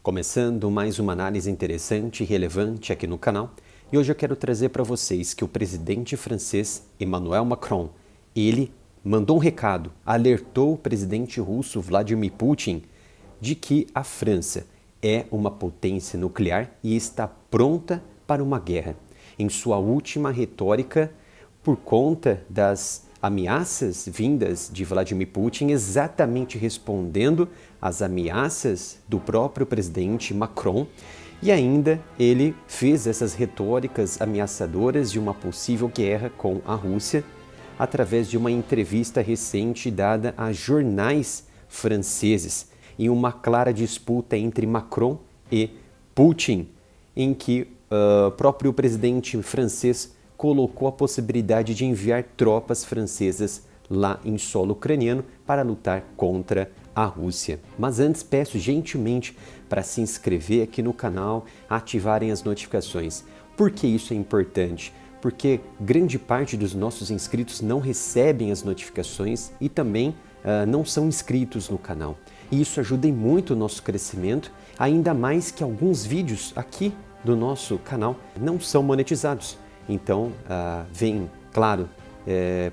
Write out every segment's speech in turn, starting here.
Começando mais uma análise interessante e relevante aqui no canal, e hoje eu quero trazer para vocês que o presidente francês Emmanuel Macron, ele mandou um recado, alertou o presidente russo Vladimir Putin de que a França é uma potência nuclear e está pronta para uma guerra. Em sua última retórica, por conta das ameaças vindas de Vladimir Putin, exatamente respondendo às ameaças do próprio presidente Macron, e ainda ele fez essas retóricas ameaçadoras de uma possível guerra com a Rússia através de uma entrevista recente dada a jornais franceses, em uma clara disputa entre Macron e Putin, em que o próprio presidente francês colocou a possibilidade de enviar tropas francesas lá em solo ucraniano para lutar contra a Rússia. Mas antes peço gentilmente para se inscrever aqui no canal, ativarem as notificações. Por que isso é importante? Porque grande parte dos nossos inscritos não recebem as notificações e também não são inscritos no canal. E isso ajuda muito o nosso crescimento, ainda mais que alguns vídeos aqui do nosso canal não são monetizados. Então, vem, claro,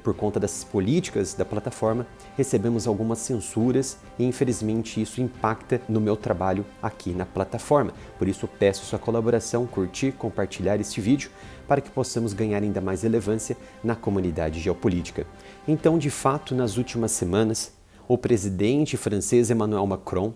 por conta das políticas da plataforma, recebemos algumas censuras e infelizmente isso impacta no meu trabalho aqui na plataforma. Por isso peço sua colaboração, curtir, compartilhar este vídeo para que possamos ganhar ainda mais relevância na comunidade geopolítica. Então, de fato, nas últimas semanas, o presidente francês Emmanuel Macron,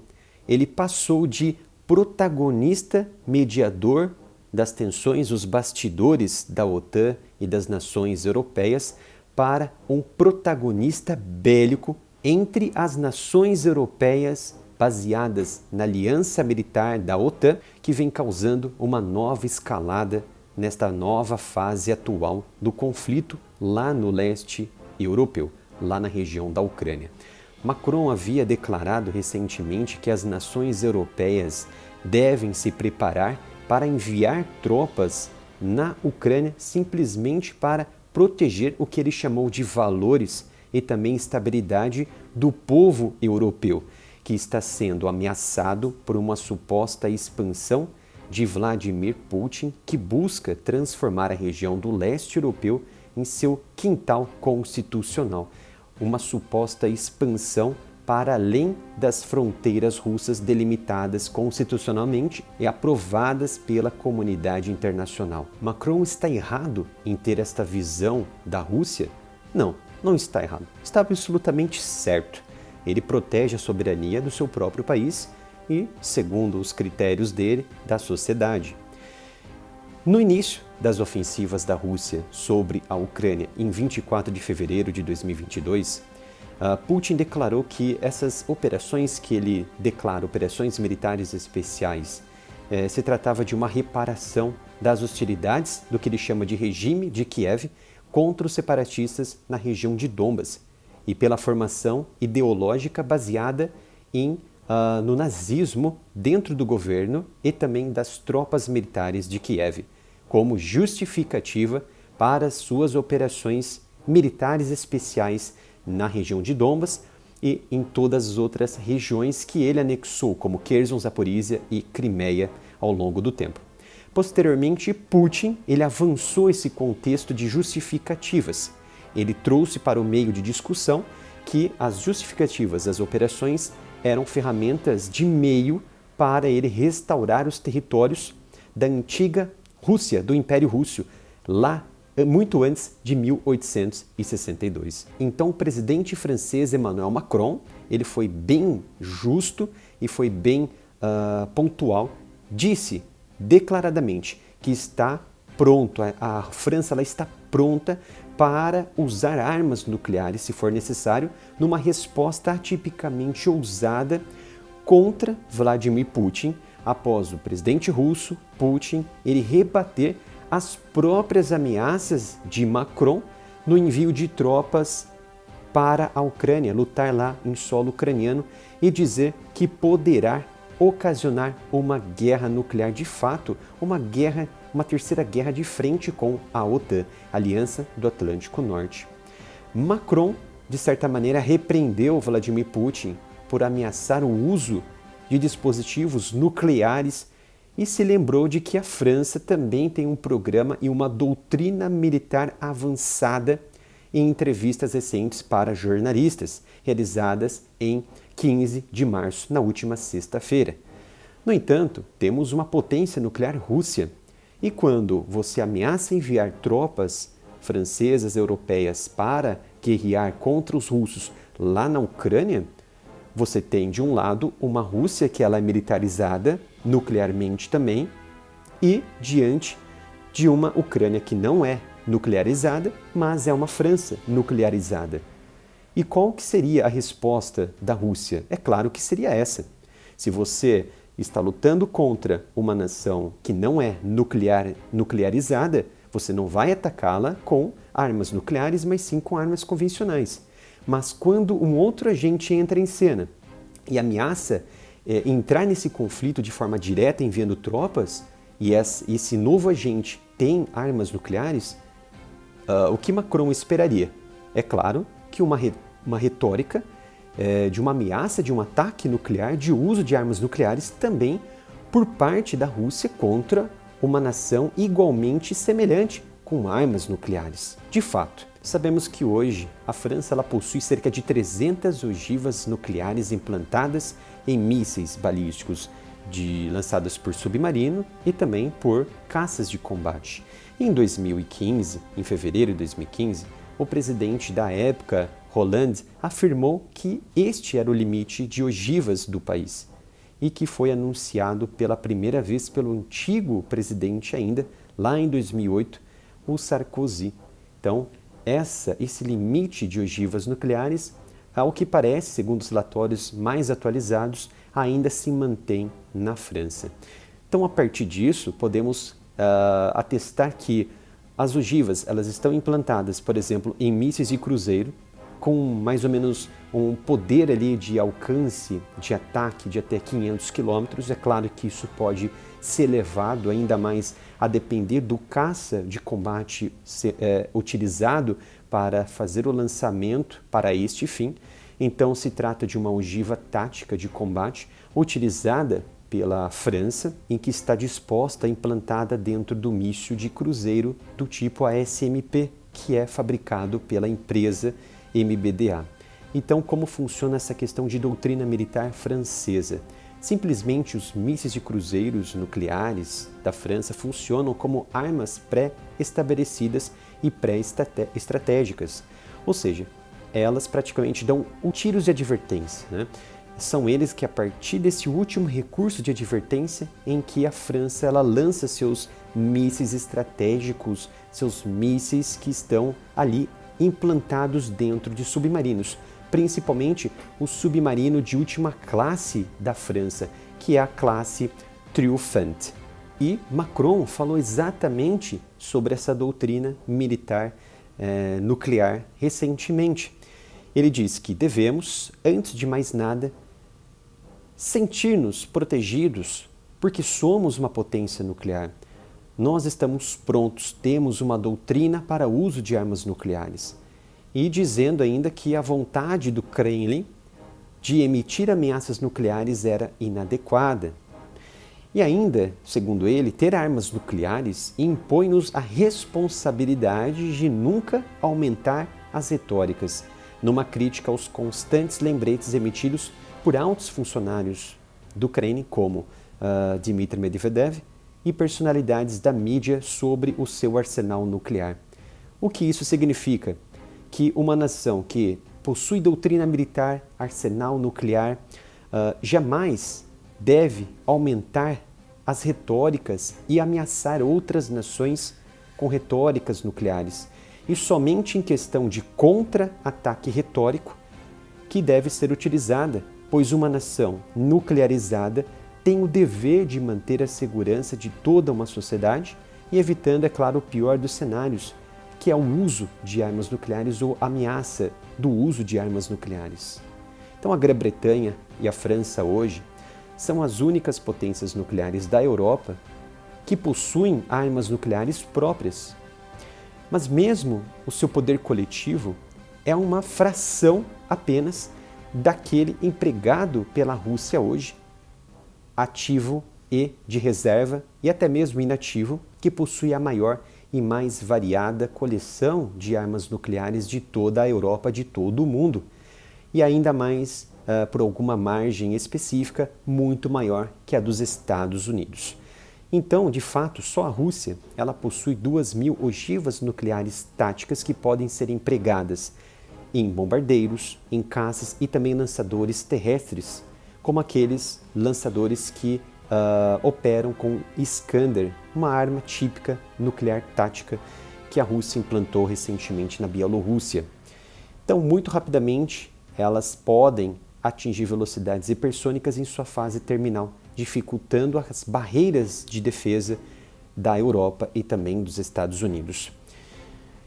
ele passou de protagonista mediador das tensões, os bastidores da OTAN e das nações europeias, para um protagonista bélico entre as nações europeias baseadas na aliança militar da OTAN, que vem causando uma nova escalada nesta nova fase atual do conflito lá no leste europeu, lá na região da Ucrânia. Macron havia declarado recentemente que as nações europeias devem se preparar para enviar tropas na Ucrânia simplesmente para proteger o que ele chamou de valores e também estabilidade do povo europeu, que está sendo ameaçado por uma suposta expansão de Vladimir Putin, que busca transformar a região do leste europeu em seu quintal constitucional, uma suposta expansão para além das fronteiras russas delimitadas constitucionalmente e aprovadas pela comunidade internacional. Macron está errado em ter esta visão da Rússia? Não, não está errado. Está absolutamente certo. Ele protege a soberania do seu próprio país e, segundo os critérios dele, da sociedade. No início das ofensivas da Rússia sobre a Ucrânia, em 24 de fevereiro de 2022, Putin declarou que essas operações que ele declara operações militares especiais se tratava de uma reparação das hostilidades do que ele chama de regime de Kiev contra os separatistas na região de Donbas e pela formação ideológica baseada no nazismo dentro do governo e também das tropas militares de Kiev, como justificativa para as suas operações militares especiais na região de Donbas e em todas as outras regiões que ele anexou, como Kherson, Zaporizhia e Crimeia, ao longo do tempo. Posteriormente, Putin ele avançou esse contexto de justificativas. Ele trouxe para o meio de discussão que as justificativas das operações eram ferramentas de meio para ele restaurar os territórios da antiga Rússia, do Império Russo, lá muito antes de 1862. Então o presidente francês Emmanuel Macron, ele foi bem justo e foi bem pontual, disse declaradamente que está pronto, a França ela está pronta para usar armas nucleares, se for necessário, numa resposta atipicamente ousada contra Vladimir Putin, após o presidente russo, Putin, ele rebater as próprias ameaças de Macron no envio de tropas para a Ucrânia, lutar lá em solo ucraniano e dizer que poderá ocasionar uma guerra nuclear de fato, uma terceira guerra de frente com a OTAN, Aliança do Atlântico Norte. Macron, de certa maneira, repreendeu Vladimir Putin por ameaçar o uso de dispositivos nucleares e se lembrou de que a França também tem um programa e uma doutrina militar avançada em entrevistas recentes para jornalistas, realizadas em 15 de março, na última sexta-feira. No entanto, temos uma potência nuclear, Rússia, e quando você ameaça enviar tropas francesas, europeias para guerrear contra os russos lá na Ucrânia, você tem de um lado uma Rússia que ela é militarizada nuclearmente também e diante de uma Ucrânia que não é nuclearizada, mas é uma França nuclearizada. E qual que seria a resposta da Rússia? É claro que seria essa. Se você está lutando contra uma nação que não é nuclearizada, você não vai atacá-la com armas nucleares, mas sim com armas convencionais. Mas quando um outro agente entra em cena e ameaça entrar nesse conflito de forma direta enviando tropas, e esse novo agente tem armas nucleares, o que Macron esperaria? É claro que uma retórica de uma ameaça, de um ataque nuclear, de uso de armas nucleares também por parte da Rússia contra uma nação igualmente semelhante com armas nucleares. De fato, sabemos que hoje a França ela possui cerca de 300 ogivas nucleares implantadas em mísseis balísticos lançados por submarino e também por caças de combate. Em 2015, em fevereiro de 2015, o presidente da época, Hollande, afirmou que este era o limite de ogivas do país e que foi anunciado pela primeira vez pelo antigo presidente ainda, lá em 2008, o Sarkozy. Então, esse limite de ogivas nucleares, ao que parece, segundo os relatórios mais atualizados, ainda se mantém na França. Então, a partir disso, podemos atestar que as ogivas elas estão implantadas, por exemplo, em mísseis de cruzeiro, com mais ou menos um poder ali de alcance de ataque de até 500 km. É claro que isso pode ser elevado ainda mais a depender do caça de combate utilizado para fazer o lançamento para este fim. Então se trata de uma ogiva tática de combate utilizada pela França, em que está disposta, implantada dentro do míssil de cruzeiro do tipo ASMP, que é fabricado pela empresa MBDA. Então, como funciona essa questão de doutrina militar francesa? Simplesmente os mísseis de cruzeiros nucleares da França funcionam como armas pré-estabelecidas e pré-estratégicas, ou seja, elas praticamente dão tiros de advertência, né? São eles que, a partir desse último recurso de advertência, em que a França ela lança seus mísseis estratégicos, seus mísseis que estão ali implantados dentro de submarinos, principalmente o submarino de última classe da França, que é a classe Triomphant. E Macron falou exatamente sobre essa doutrina militar nuclear recentemente. Ele diz que devemos, antes de mais nada, sentir-nos protegidos porque somos uma potência nuclear. Nós estamos prontos, temos uma doutrina para o uso de armas nucleares. E dizendo ainda que a vontade do Kremlin de emitir ameaças nucleares era inadequada. E ainda, segundo ele, ter armas nucleares impõe-nos a responsabilidade de nunca aumentar as retóricas, numa crítica aos constantes lembretes emitidos por altos funcionários do Kremlin, como Dmitry Medvedev, e personalidades da mídia sobre o seu arsenal nuclear. O que isso significa? Que uma nação que possui doutrina militar, arsenal nuclear, jamais deve aumentar as retóricas e ameaçar outras nações com retóricas nucleares. E somente em questão de contra-ataque retórico que deve ser utilizada, pois uma nação nuclearizada tem o dever de manter a segurança de toda uma sociedade e evitando, é claro, o pior dos cenários, que é o uso de armas nucleares ou ameaça do uso de armas nucleares. Então a Grã-Bretanha e a França hoje são as únicas potências nucleares da Europa que possuem armas nucleares próprias. Mas mesmo o seu poder coletivo é uma fração apenas daquele empregado pela Rússia hoje ativo e de reserva, e até mesmo inativo, que possui a maior e mais variada coleção de armas nucleares de toda a Europa, de todo o mundo, e ainda mais, por alguma margem específica, muito maior que a dos Estados Unidos. Então, de fato, só a Rússia ela possui 2.000 ogivas nucleares táticas que podem ser empregadas em bombardeiros, em caças e também lançadores terrestres, como aqueles lançadores que operam com Iskander, uma arma típica nuclear tática que a Rússia implantou recentemente na Bielorrússia. Então, muito rapidamente, elas podem atingir velocidades hipersônicas em sua fase terminal, dificultando as barreiras de defesa da Europa e também dos Estados Unidos.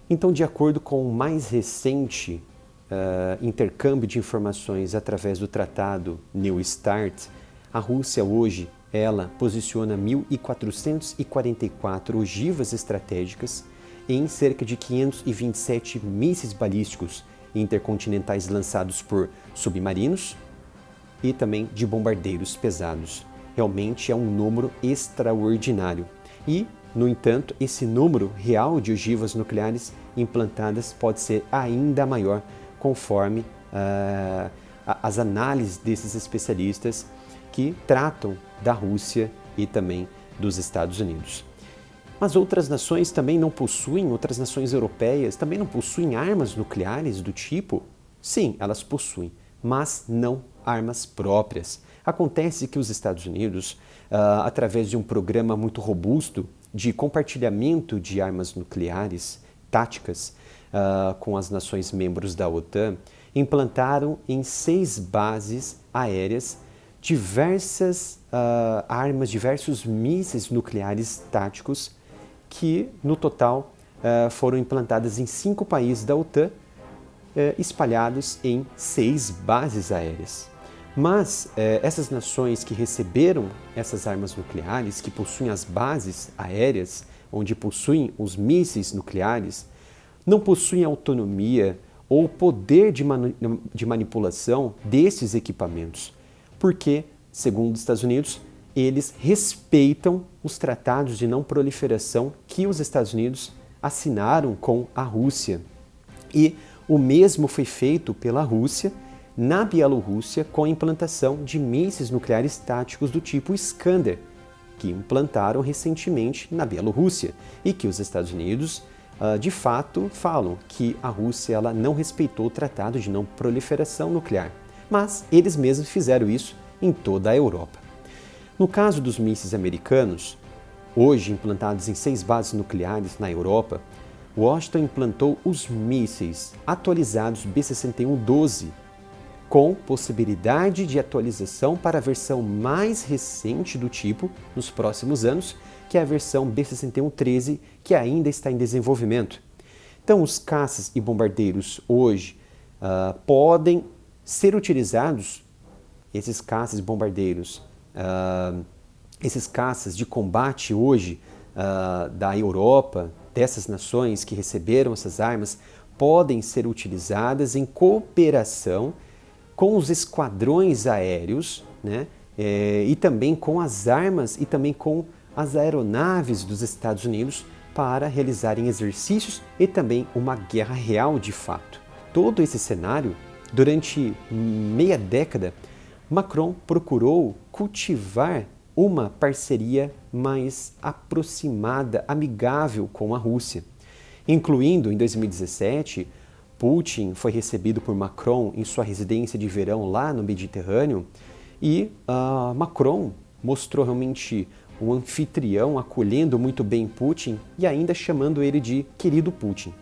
Então, de acordo com o mais recente intercâmbio de informações através do tratado New START, a Rússia hoje ela posiciona 1.444 ogivas estratégicas em cerca de 527 mísseis balísticos intercontinentais lançados por submarinos e também de bombardeiros pesados. Realmente é um número extraordinário. E, no entanto, esse número real de ogivas nucleares implantadas pode ser ainda maior, conforme as análises desses especialistas que tratam da Rússia e também dos Estados Unidos. Mas outras nações também não possuem, outras nações europeias também não possuem armas nucleares do tipo? Sim, elas possuem, mas não armas próprias. Acontece que os Estados Unidos, através de um programa muito robusto de compartilhamento de armas nucleares táticas com as nações membros da OTAN, implantaram em 6 bases aéreas diversas armas, diversos mísseis nucleares táticos que, no total, foram implantadas em 5 países da OTAN, espalhados em 6 bases aéreas. Mas essas nações que receberam essas armas nucleares, que possuem as bases aéreas, onde possuem os mísseis nucleares, não possuem autonomia ou poder de manipulação desses equipamentos, porque, segundo os Estados Unidos, eles respeitam os tratados de não proliferação que os Estados Unidos assinaram com a Rússia. E o mesmo foi feito pela Rússia na Bielorrússia com a implantação de mísseis nucleares táticos do tipo Iskander, que implantaram recentemente na Bielorrússia e que os Estados Unidos, de fato, falam que a Rússia ela não respeitou o tratado de não proliferação nuclear, mas eles mesmos fizeram isso em toda a Europa. No caso dos mísseis americanos, hoje implantados em 6 bases nucleares na Europa, Washington implantou os mísseis atualizados B-61-12, com possibilidade de atualização para a versão mais recente do tipo nos próximos anos, que é a versão B-61-13, que ainda está em desenvolvimento. Então, os caças e bombardeiros hoje podem ser utilizados, esses caças e bombardeiros, esses caças de combate hoje da Europa, dessas nações que receberam essas armas, podem ser utilizadas em cooperação com os esquadrões aéreos, né? E também com as armas e também com as aeronaves dos Estados Unidos para realizarem exercícios e também uma guerra real de fato. Todo esse cenário, durante meia década, Macron procurou cultivar uma parceria mais aproximada, amigável com a Rússia. Incluindo, em 2017, Putin foi recebido por Macron em sua residência de verão lá no Mediterrâneo e Macron mostrou realmente um anfitrião acolhendo muito bem Putin e ainda chamando ele de querido Putin.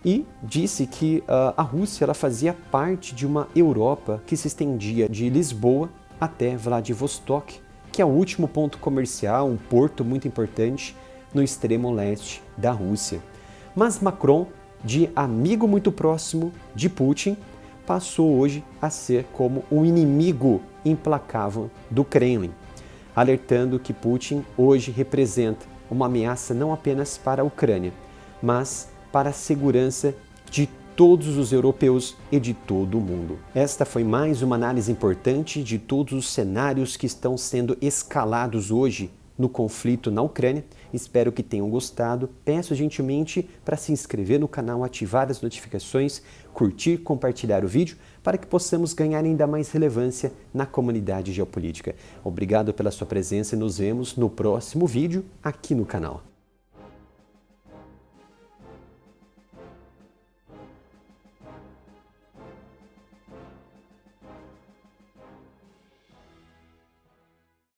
E disse que a Rússia ela fazia parte de uma Europa que se estendia de Lisboa até Vladivostok, que é o último ponto comercial, um porto muito importante no extremo leste da Rússia. Mas Macron, de amigo muito próximo de Putin, passou hoje a ser como um inimigo implacável do Kremlin, alertando que Putin hoje representa uma ameaça não apenas para a Ucrânia, mas para a segurança de todos os europeus e de todo o mundo. Esta foi mais uma análise importante de todos os cenários que estão sendo escalados hoje no conflito na Ucrânia. Espero que tenham gostado. Peço gentilmente para se inscrever no canal, ativar as notificações, curtir, compartilhar o vídeo para que possamos ganhar ainda mais relevância na comunidade geopolítica. Obrigado pela sua presença e nos vemos no próximo vídeo aqui no canal.